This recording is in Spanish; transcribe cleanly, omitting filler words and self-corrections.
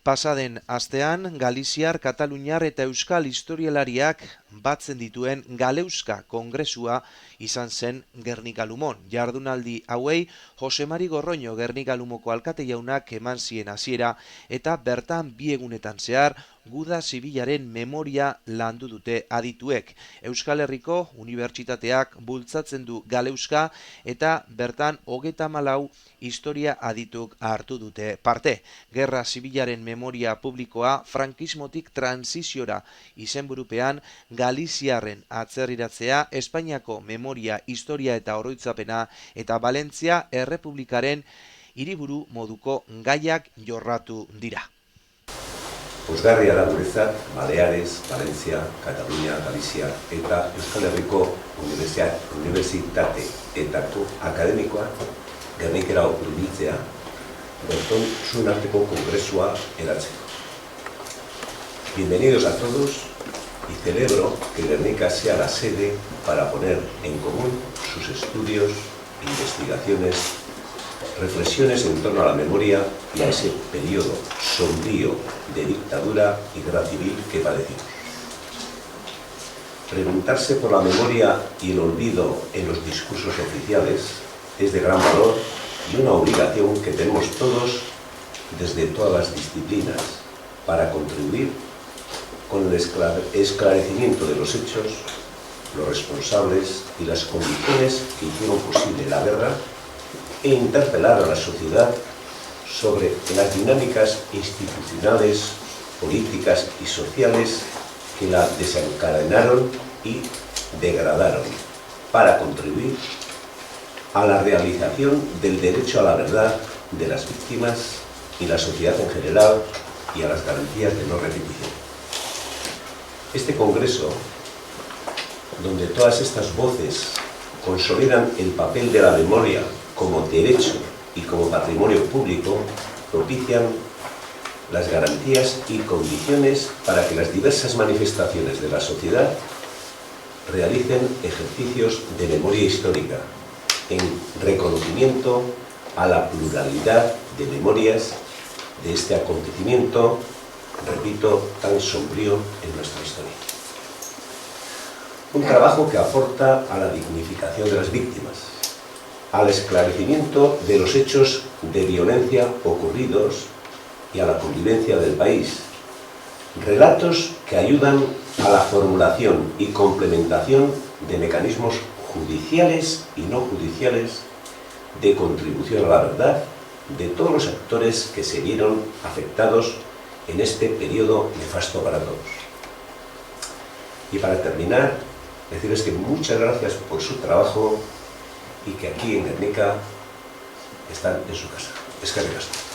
Pasaden astean, Galiziar, Kataluniar eta Euskal historialariak batzen dituen Galeuska Kongresua izan zen Gernika-Lumon. Jardunaldi hauei Jose Mari Gorroño Gernika-Lumoko alkate jaunak eman zien hasiera eta bertan bi egunetan zehar Guda Zibilaren memoria landu dute adituek. Euskal Herriko Unibertsitateak bultzatzen du Galeuska eta bertan 34 historia adituk hartu dute parte. Gerra Zibilaren memoria publikoa frankismotik transiziora izenburupean Galiziarren atzerriratzea, Espainiako memoria, historia eta oroitzapena eta Valentzia Errepublikaren hiriburu moduko gaiak jorratu dira. Pozgarria da guretzat, Baleares, Valentzia, Katalunia, Galizia eta Euskal Herriko unibertsitateetako akademikoak Gernikera hurbiltzea berton zuen arteko kongresua eratzeko. Bienvenidos a todos y celebro que Gernika sea la sede para poner en común sus estudios, investigaciones, reflexiones en torno a la memoria y a ese periodo sombrío de dictadura y guerra civil que padecimos. Preguntarse por la memoria y el olvido en los discursos oficiales es de gran valor y una obligación que tenemos todos desde todas las disciplinas para contribuir con el esclarecimiento de los hechos, los responsables y las condiciones que hicieron posible la guerra e interpelar a la sociedad sobre las dinámicas institucionales, políticas y sociales que la desencadenaron y degradaron para contribuir a la realización del derecho a la verdad de las víctimas y la sociedad en general y a las garantías de no repetición. Este congreso, donde todas estas voces consolidan el papel de la memoria como derecho y como patrimonio público, propician las garantías y condiciones para que las diversas manifestaciones de la sociedad realicen ejercicios de memoria histórica, en reconocimiento a la pluralidad de memorias de este acontecimiento, repito, tan sombrío en nuestra historia. Un trabajo que aporta a la dignificación de las víctimas, al esclarecimiento de los hechos de violencia ocurridos y a la convivencia del país. Relatos que ayudan a la formulación y complementación de mecanismos judiciales y no judiciales de contribución a la verdad de todos los actores que se vieron afectados en este periodo nefasto para todos. Y para terminar, decirles que muchas gracias por su trabajo y que aquí en Gernika están en su casa. Eskerrik asko.